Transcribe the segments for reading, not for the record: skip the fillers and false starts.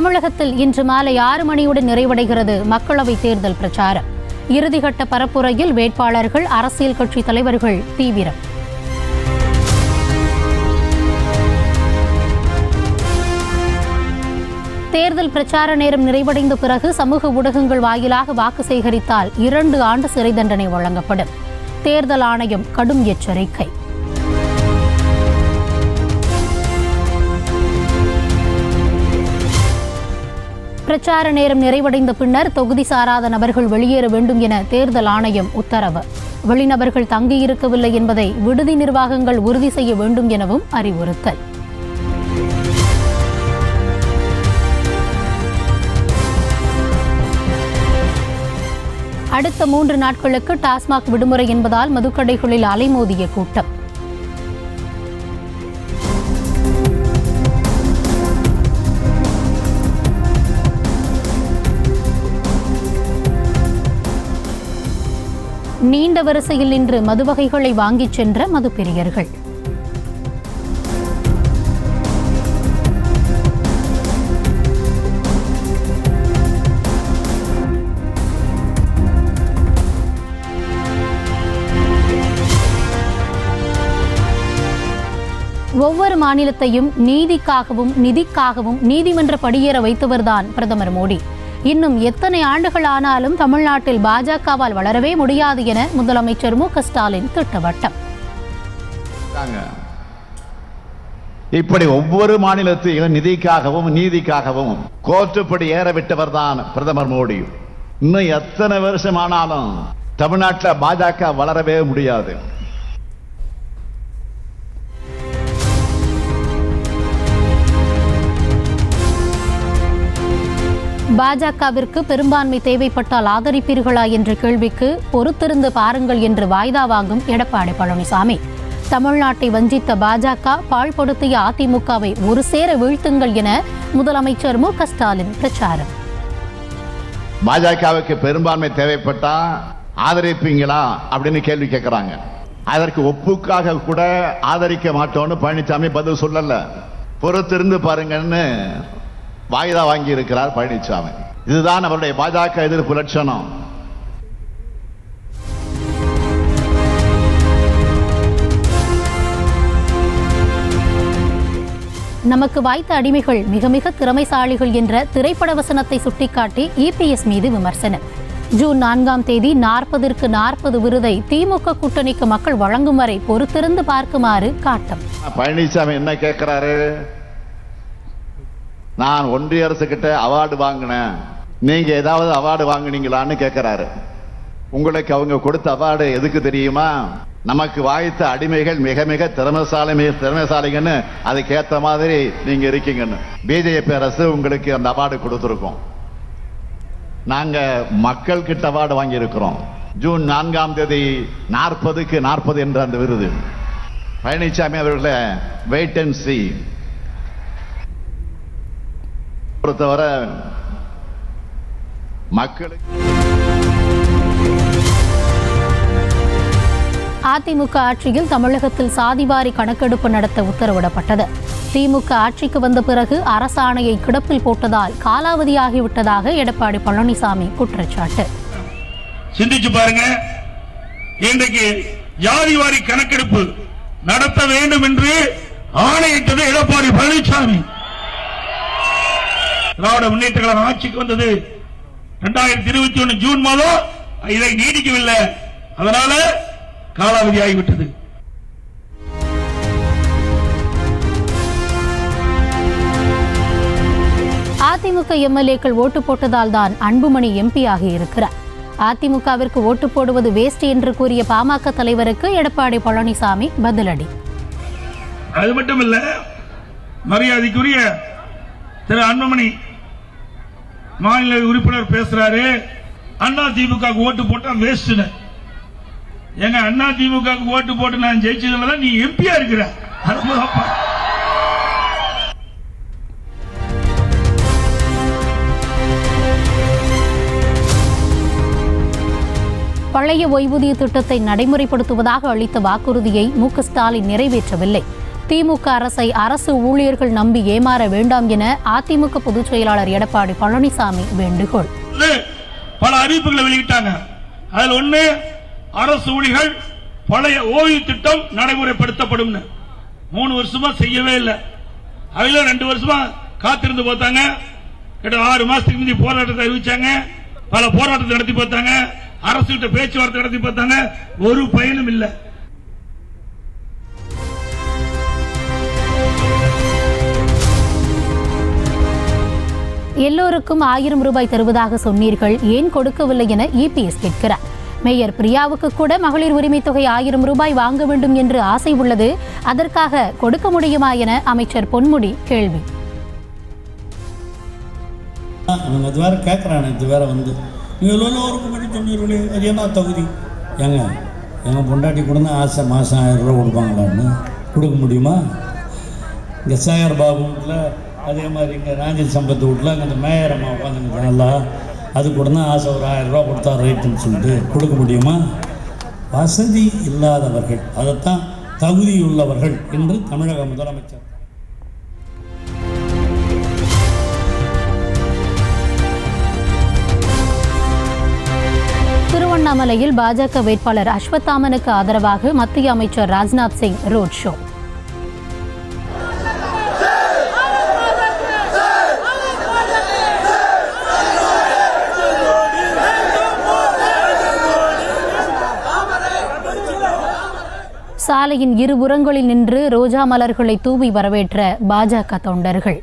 தமிழகத்தில் இன்று மாலை 6 மணியுடன் நிறைவடைகிறது மக்களவைத் தேர்தல் பிரச்சாரம். இறுதிக்கட்ட பரப்புரையில் வேட்பாளர்கள், அரசியல் கட்சி தலைவர்கள் தீவிரம். தேர்தல் பிரச்சார நேரம் நிறைவடைந்த பிறகு சமூக ஊடகங்கள் வாயிலாக வாக்கு சேகரித்தால் 2 ஆண்டு சிறை தண்டனை வழங்கப்படும். தேர்தல் ஆணையம் கடும் எச்சரிக்கை. பிரச்சார நேரம் நிறைவடைந்த பின்னர் தொகுதி சாராத நபர்கள் வெளியேற வேண்டும் என தேர்தல் ஆணையம் உத்தரவு. வெளிநபர்கள் தங்கியிருக்கவில்லை என்பதை விடுதி நிர்வாகங்கள் உறுதி செய்ய வேண்டும் எனவும் அறிவுறுத்தல். அடுத்த 3 நாட்களுக்கு டாஸ்மாக் விடுமுறை என்பதால் மதுக்கடைகளில் அலைமோதிய கூட்டம். நீண்ட வரிசையில் நின்று மது வகைகளை வாங்கிச் சென்ற மதுப்பிரியர்கள். ஒவ்வொரு மாநிலத்தையும் நீதிக்காகவும் நிதிக்காகவும் நீதிமன்ற படியேற வைத்தவர்தான் பிரதமர் மோடி. இன்னும் எத்தனை ஆண்டுகள் ஆனாலும் தமிழ்நாட்டில் பாஜகவால் வளரவே முடியாது என முதலமைச்சர் மு.க.ஸ்டாலின் திட்டவட்டம். இப்படி ஒவ்வொரு மாநிலத்தையும் நிதிக்காகவும் நீதிக்காகவும் கோர்ட்டுப்படி ஏற விட்டவர் தான் பிரதமர் மோடி. இன்னும் எத்தனை வருஷம் ஆனாலும் தமிழ்நாட்டில் பாஜக வளரவே முடியாது. பாஜகவிற்கு பெரும்பான்மை தேவைப்பட்டால் ஆதரிப்பீர்களா என்ற கேள்விக்கு பொறுத்திருந்து பாருங்கள் என்று வாய்தா வாங்கும் எடப்பாடி பழனிசாமி. தமிழ்நாட்டை வஞ்சித்த பாஜக, பாழ்படுத்திய அதிமுகவை ஒரு சேர வீழ்த்துங்கள் என முதலமைச்சர் மு.க.ஸ்டாலின் பிரச்சாரம். பாஜகவுக்கு பெரும்பான்மை தேவைப்பட்டா ஆதரிப்பீங்களா அப்படின்னு கேள்வி கேட்கிறாங்க. அதற்கு ஒப்புக்காக கூட ஆதரிக்க மாட்டோம்னு பழனிசாமி பதில் சொல்லல. பொறுத்திருந்து பாருங்கன்னு வாய்தா வாங்கி இருக்கிறார் பழனிசாமி. இதுதான் அவருடைய பாஜக எதிர்ப்பு லட்சணம். நமக்கு வாய்த்த அடிமைகள் மிக மிக திறமைசாலிகள் என்ற திரைப்பட வசனத்தை சுட்டிக்காட்டி இபிஎஸ் மீது விமர்சனம். ஜூன் 4ஆம் தேதி 40ற்கு 40 விருதை திமுக கூட்டணிக்கு மக்கள் வழங்கும் வரை பொறுத்திருந்து பார்க்குமாறு காட்டம். பழனிசாமி என்ன கேட்கிறாரு? நான் ஒன்றிய அரசு கிட்ட அவார்டு வாங்கினேன், நீங்க ஏதாவது அவார்டு வாங்கினீங்களான்னு கேட்கிறாரு. உங்களுக்கு அவங்க கொடுத்த அவார்டு எதுக்கு தெரியுமா? நமக்கு வாய்த்த அடிமைகள் மிக மிக திறமைசாலிங்கன்னு அதுக்கேற்ற மாதிரி நீங்க இருக்கீங்கன்னு. பிஜேபி அரசு உங்களுக்கு அந்த அவார்டு கொடுத்துருக்கோம். நாங்க மக்கள் கிட்ட அவார்டு வாங்கி இருக்கிறோம். ஜூன் 4ஆம் தேதி 40க்கு 40 என்ற அந்த விருது. பழனிசாமி அவர்களை வெயிட் அண்ட் சீ. பொறுத்தவரை மக்களுக்கு அதிமுக ஆட்சியில் தமிழகத்தில் சாதிவாரி கணக்கெடுப்பு நடத்த உத்தரவிடப்பட்டது. திமுக ஆட்சிக்கு வந்த பிறகு அரசாணையை கிடப்பில் போட்டதால் காலாவதியாகிவிட்டதாக எடப்பாடி பழனிசாமி குற்றச்சாட்டு. சிந்திச்சு பாருங்க, இன்றைக்கு ஜாதிவாரி கணக்கெடுப்பு நடத்த வேண்டும் என்று ஆணையிட்டது எடப்பாடி பழனிசாமி. திராவிட முன்னேற்ற கழகம் ஆட்சிக்கு வந்தது 2021 ஜூன் மாதம். இதை நீடிக்கவில்லை, அதனால காலாவதி ஆகிவிட்டது. அதிமுக எம்எல்ஏக்கள் ஓட்டு போட்டதால் தான் அன்புமணி எம்பி ஆகி இருக்கிறார். அதிமுகவிற்கு ஓட்டு போடுவது வேஸ்ட் என்று கூறிய பாமக தலைவருக்கு எடப்பாடி பழனிசாமி பதிலடி. அது மட்டுமல்ல, மரியாதைக்குரிய திரு அன்புமணி மாநில உறுப்பினர் பேசுறாரு, அண்ணா திமுக ஓட்டு போட்டா வேஸ்ட். எங்க அண்ணா திமுக ஓட்டு போட்டு நான் ஜெயிச்சதுல நீ எம்பியா இருக்கிற. பழைய ஓய்வூதிய திட்டத்தை நடைமுறைப்படுத்துவதாக அளித்த வாக்குறுதியை மு.க.ஸ்டாலின் நிறைவேற்றவில்லை. திமுக அரசை அரசு ஊழியர்கள் நம்பி ஏமாற வேண்டாம் என அதிமுக பொதுச் செயலாளர் எடப்பாடி பழனிசாமி வேண்டுகோள். பல அறிவிப்புகளை வெளியிட்டாங்க. அதில் ஒண்ணு, அரசு ஊழியர்கள் பழைய ஓய்வு திட்டம் நடைமுறைப்படுத்தப்படும். 3 வருஷமா செய்யவே இல்லை. அதுல 2 வருஷமா காத்திருந்து பார்த்தாங்க. 6 மாசத்துக்கு முந்தைய போராட்டத்தை அறிவிச்சாங்க. பல போராட்டத்தை நடத்தி பார்த்தாங்க. அரசு கிட்ட பேச்சுவார்த்தை நடத்தி பார்த்தாங்க. ஒரு பயனும் இல்லை. எல்லோருக்கும் 1000 ரூபாய் தருவதாக சொன்னீர்கள், ஏன் கொடுக்கவில்லை என இபிஎஸ் கேட்கிறார். மேயர் பிரியாவுக்கு கூட மகளிர் உரிமை தொகை 1000 ரூபாய் வாங்க வேண்டும் என்று ஆசை உள்ளது, அதற்காக கொடுக்க முடியுமா என அமைச்சர் பொன்முடி கேள்வி. அது வேற கேட்குறானே, இது வேற வந்து எல்லோருக்கும் மட்டும் சொன்னீர்களே, அது என்ன தகுதி? எங்கள் பொண்டாட்டி கூட தான் ஆசை மாதம் 1000 ரூபா கொடுப்பாங்களான்னு கொடுக்க முடியுமா? இங்கே சேகர் பாபு வீட்டில், அதே மாதிரி இங்கே ராஞ்சில் சம்பத்து வீட்டில் அங்கே அந்த மேயர் அம்மா உட்காந்துங்க நல்லா, அது கூட தான் ஆசை ஒரு 1000 ரூபா கொடுத்தா ரைட்டுன்னு சொல்லிட்டு கொடுக்க முடியுமா? வசதி இல்லாதவர்கள், அதைத்தான் தகுதியுள்ளவர்கள் என்று தமிழக முதலமைச்சர். திருவண்ணாமலையில் பாஜக வேட்பாளர் அஸ்வத்தாமனுக்கு ஆதரவாக மத்திய அமைச்சர் ராஜ்நாத் சிங் ரோட் ஷோ. சாலையின் இருபுறங்களில் நின்று ரோஜா மலர்களை தூவி வரவேற்ற பாஜக தொண்டர்கள்.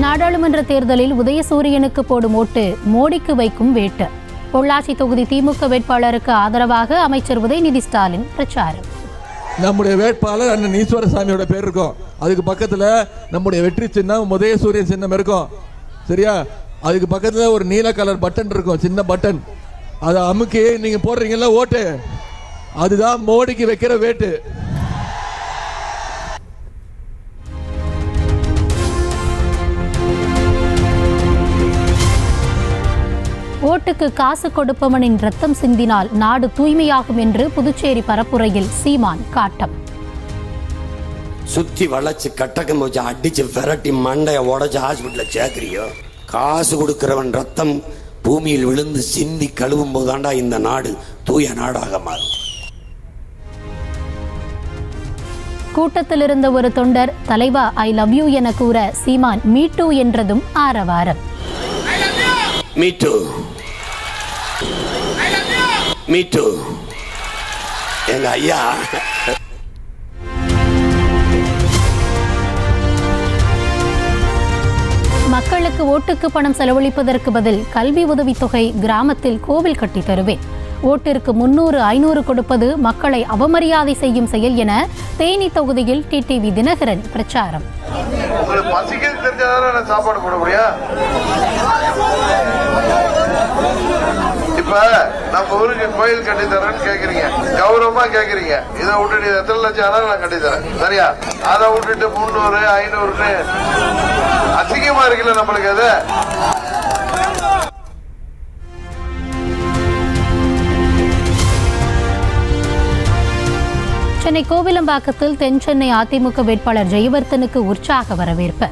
நாடாளுமன்ற தேர்தலில் உதயசூரியனுக்கு போடும் ஓட்டு மோடிக்கு வைக்கும் வேட்டு. பொள்ளாச்சி தொகுதி திமுக வேட்பாளருக்கு ஆதரவாக அமைச்சர் உதயநிதி ஸ்டாலின் பிரச்சாரம். நம்முடைய வேட்பாளர் அண்ணன் ஈஸ்வரசாமியோட பேர் இருக்கும். அதுக்கு பக்கத்துல நம்முடைய வெற்றி சின்னம் உதயசூரியன் சின்னம் இருக்கும். சரியா? அதுக்கு பக்கத்துல ஒரு நீல கலர் பட்டன் இருக்கும், சின்ன பட்டன். அதை அமுக்கி நீங்க போடுறீங்கல்ல ஓட்டு, அதுதான் மோடிக்கு வைக்கிற வேட்டு. ஓட்டுக்கு காசு கொடுப்பவனின் ரத்தம் சிந்தினால் நாடு தூய்மையாகும் என்று புதுச்சேரி பரப்புரையில் சீமான் காட்டம். சுத்தி வளைச்சு கட்டக்கம் வச்சு அடிச்சு விரட்டி மண்டைய உடச்சு ஹாஸ்பிட்டல சேர்க்கிறியோ, காசு கொடுக்கிறவன் ரத்தம் பூமியில் விழுந்து சிந்தி கழுவும் போதாண்டா இந்த நாடு தூய நாடாக மாறும். கூட்டத்தில் இருந்த ஒரு தொண்டர் தலைவா ஐ லவ் யூ என கூற சீமான் மீட்டூ என்றதும் ஆரவாரம். மீட்டூ மீட்டூ எங்க ஐயா. மக்களுக்கு ஓட்டுக்கு பணம் செலவழிப்பதற்கு பதில் கல்வி உதவித்தொகை கிராமத்தில் கோவில் கட்டி தருவேன். ஓட்டிற்கு 300, 500 கொடுப்பது மக்களை அவமரியாதை செய்யும் செயல் என தேனி தொகுதியில் டிடிவி தினகரன் பிரச்சாரம். சாப்பாடு போட முடியும். இப்ப நம்ம ஊருக்கு கோயில் கட்டி தரேன்னு கேக்குறீங்க, கௌரவமா கேக்குறீங்க. இதை விட்டுட்டு எத்தனை லட்சம் ஆனாலும் நான் கட்டி தரேன், சரியா? அதை விட்டுட்டு 300, 500 அசிங்கமா இருக்குல்ல நம்மளுக்கு. அது சென்னை கோவிலம்பாக்கத்தில் தென் சென்னை அதிமுக வேட்பாளர் ஜெயவர்தனுக்கு உற்சாக வரவேற்பு.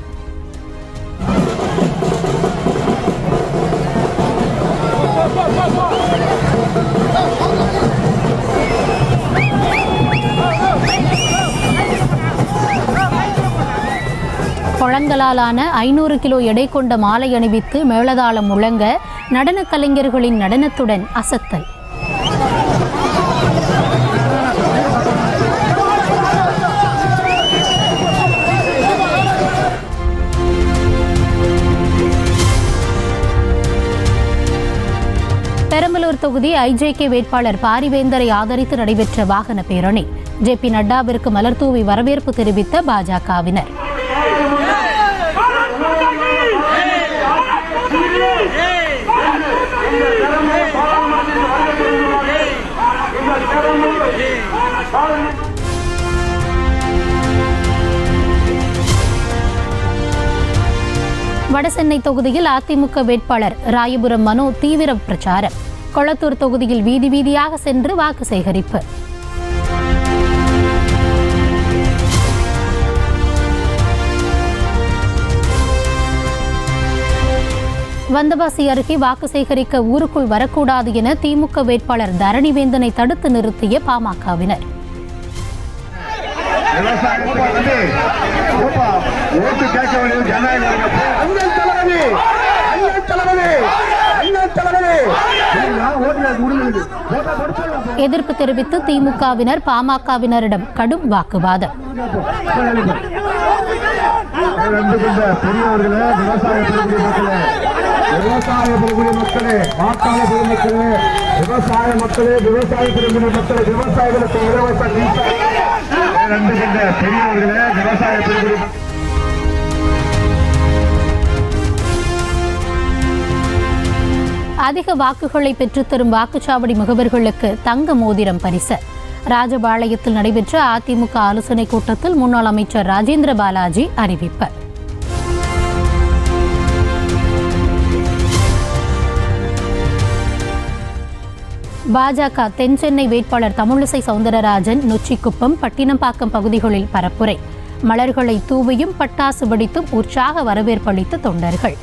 பழங்களாலான 500 கிலோ எடை கொண்ட மாலை அணிவித்து மேளதாளம் முழங்க நடன கலைஞர்களின் நடனத்துடன் அசத்தல். பெரம்பலூர் தொகுதி ஐஜேகே வேட்பாளர் பாரிவேந்தரை ஆதரித்து நடைபெற்ற வாகன பேரணி. ஜே.பி. நட்டாவிற்கு மலர்தூவி வரவேற்பு தெரிவித்த பாஜகவினர். Hey! வடசென்னை தொகுதியில் அதிமுக வேட்பாளர் ராயபுரம் மனோ தீவிர பிரச்சாரம். கொளத்தூர் தொகுதியில் வீதி வீதியாக சென்று வாக்கு சேகரிப்பு. வந்தவாசி அருகே வாக்கு சேகரிக்க ஊருக்குள் வரக்கூடாது என திமுக வேட்பாளர் தரணிவேந்தனை தடுத்து நிறுத்திய பாமகவினர். எதிர்ப்பு தெரிவித்து திமுகவினர் பாமகவினரிடம் கடும் வாக்குவாதம். விவசாய பெருங்குடி மக்களே, வாக்காள பெருமக்களே, விவசாய மக்களே, விவசாய பெருங்குடி மக்களே, விவசாயிகளுக்கு இலவச பெரியவர்களே, விவசாய பெருங்குடி. அதிக வாக்குகளை பெற்றுத்தரும் வாக்குச்சாவடி முகவர்களுக்கு தங்க மோதிரம் பரிசு. ராஜபாளையத்தில் நடைபெற்ற அதிமுக ஆலோசனைக் கூட்டத்தில் முன்னாள் அமைச்சர் ராஜேந்திர பாலாஜி அறிவிப்பு. பாஜக தென் சென்னை வேட்பாளர் தமிழிசை சவுந்தரராஜன் நொச்சிக்குப்பம், பட்டினப்பாக்கம் பகுதிகளில் பரப்புரை. மலர்களை தூவியும் பட்டாசு வெடித்தும் உற்சாக வரவேற்பளித்த தொண்டர்கள்.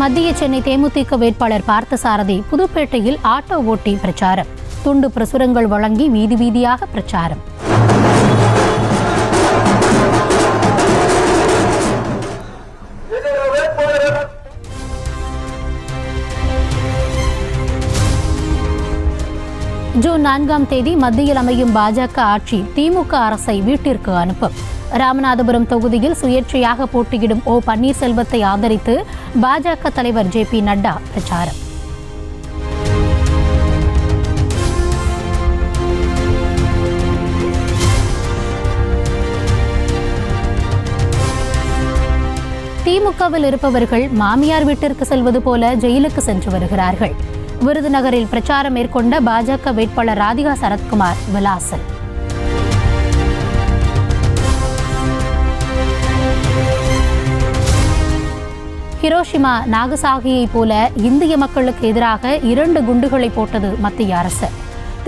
மத்திய சென்னை தேமுதிக வேட்பாளர் பார்த்தசாரதி புதுப்பேட்டையில் ஆட்டோ ஓட்டி பிரச்சாரம். துண்டு பிரசுரங்கள் வழங்கி வீதி வீதியாக பிரச்சாரம். ஜூன் 4ஆம் தேதி மத்தியில் அமையும் பாஜக ஆட்சி திமுக அரசை வீட்டிற்கு அனுப்பும். ராமநாதபுரம் தொகுதியில் சுயேட்சையாக போட்டியிடும் ஓ பன்னீர்செல்வத்தை ஆதரித்து பாஜக தலைவர் JP நட்டா பிரச்சாரம். திமுகவில் இருப்பவர்கள் மாமியார் வீட்டிற்கு செல்வது போல ஜெயிலுக்கு சென்று வருகிறார்கள். விருதுநகரில் பிரச்சாரம் மேற்கொண்ட பாஜக வேட்பாளர் ராதிகா சரத்குமார் விலாசல். ஹிரோஷிமா நாகசாகியை போல இந்திய மக்களுக்கு எதிராக 2 குண்டுகளை போட்டது மத்திய அரசு.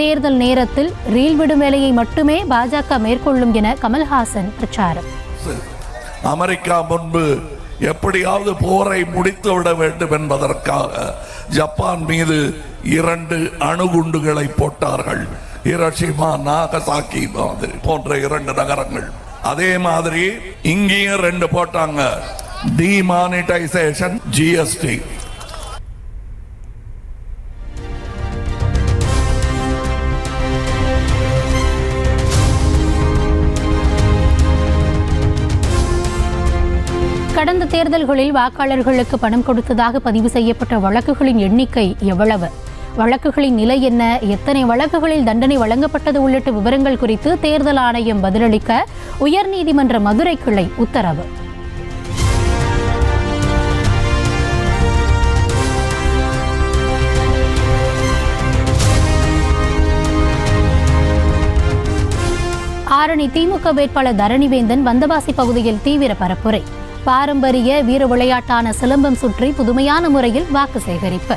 தேர்தல் நேரத்தில் ரீல் விடும் வேலையை மட்டுமே பாஜக மேற்கொள்ளும் என கமல்ஹாசன் பிரச்சாரம். அமெரிக்கா முன்பு எப்படியாவது போரை முடித்துவிட வேண்டும் என்பதற்காக ஜப்பான் மீது 2 அணுகுண்டுகளை போட்டார்கள். ஹிரோஷிமா நாகசாக்கி போன்ற 2 நகரங்கள். அதே மாதிரி இங்கேயும் 2 போட்டாங்க. Demonetisation, GST. கடந்த தேர்தல்களில் வாக்காளர்களுக்கு பணம் கொடுத்ததாக பதிவு செய்யப்பட்ட வழக்குகளின் எண்ணிக்கை எவ்வளவு, வழக்குகளின் நிலை என்ன, எத்தனை வழக்குகளில் தண்டனை வழங்கப்பட்டது உள்ளிட்ட விவரங்கள் குறித்து தேர்தல் ஆணையம் பதிலளிக்க உயர்நீதிமன்ற மதுரை கிளை உத்தரவு. ஆரணி திமுக வேட்பாளர் தரணிவேந்தன் வந்தவாசி பகுதியில் தீவிர பரப்புரை. பாரம்பரிய வீர விளையாட்டான சிலம்பம் சுற்றி புதுமையான முறையில் வாக்கு சேகரிப்பு.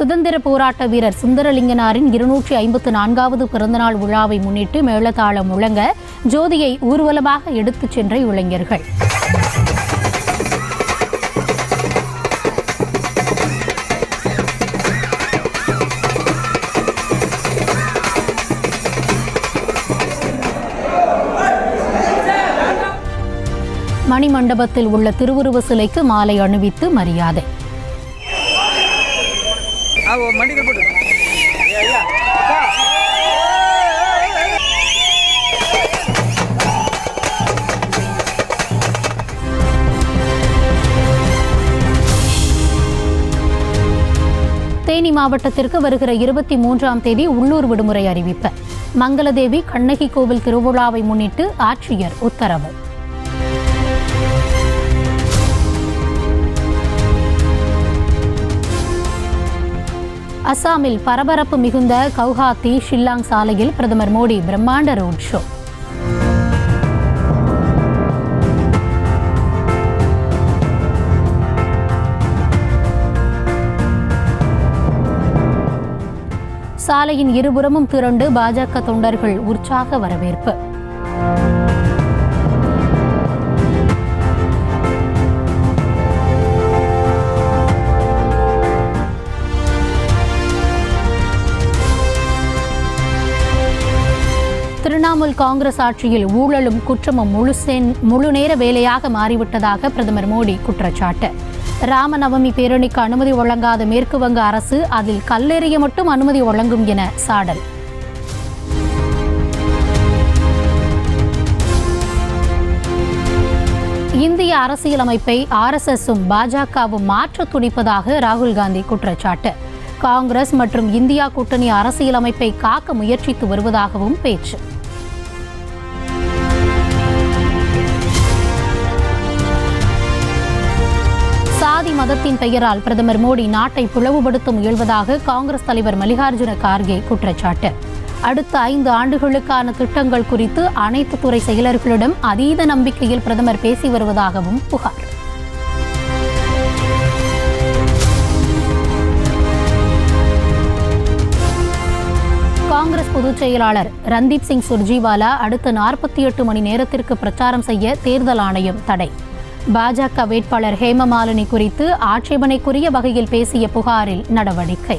சுதந்திர போராட்ட வீரர் சுந்தரலிங்கனாரின் 254வது பிறந்தநாள் விழாவை முன்னிட்டு மேளதாளம் முழங்க ஜோதியை ஊர்வலமாக எடுத்துச் சென்ற இளைஞர்கள். மணிமண்டபத்தில் உள்ள திருவுருவ சிலைக்கு மாலை அணிவித்து மரியாதை. தேனி மாவட்டத்திற்கு வருகிற 23ஆம் தேதி உள்ளூர் விடுமுறை அறிவிப்பு. மங்களதேவி கண்ணகி கோவில் திருவிழாவை முன்னிட்டு ஆட்சியர் உத்தரவு. அசாமில் பரபரப்பு மிகுந்த கவுஹாத்தி ஷில்லாங் சாலையில் பிரதமர் மோடி பிரம்மாண்ட ரோட் ஷோ. சாலையின் இருபுறமும் திரண்டு பாஜக தொண்டர்கள் உற்சாக வரவேற்பு. திரிணாமுல் காங்கிரஸ் ஆட்சியில் ஊழலும் குற்றமும் முழு நேர வேலையாக மாறிவிட்டதாக பிரதமர் மோடி குற்றச்சாட்டு. ராமநவமி பேரணிக்கு அனுமதி வழங்காத மேற்கு வங்க அரசு அதில் கல்லெறிய மட்டும் அனுமதி வழங்கும் என சாடல். இந்திய அரசியலமைப்பை RSSம் பாஜகவும் மாற்ற துடிப்பதாக ராகுல் காந்தி குற்றச்சாட்டு. காங்கிரஸ் மற்றும் இந்தியா கூட்டணி அரசியலமைப்பை காக்க முயற்சித்து வருவதாகவும் பேச்சு. சாதி மதத்தின் பெயரால் பிரதமர் மோடி நாட்டை பிளவுபடுத்த முயல்வதாக காங்கிரஸ் தலைவர் மல்லிகார்ஜுன கார்கே குற்றச்சாட்டு. அடுத்த 5 ஆண்டுகளுக்கான திட்டங்கள் குறித்து அனைத்து துறை செயலர்களிடம் அதீத நம்பிக்கையில் பிரதமர் பேசி வருவதாகவும் புகார். காங்கிரஸ் பொதுச் செயலாளர் ரந்தீப் சிங் சுர்ஜிவாலா அடுத்த 48 மணி நேரத்திற்கு பிரச்சாரம் செய்ய தேர்தல் ஆணையம் தடை. பாஜக வேட்பாளர் ஹேமமாலினி குறித்து ஆட்சேபனைக்குரிய வகையில் பேசிய புகாரில் நடவடிக்கை.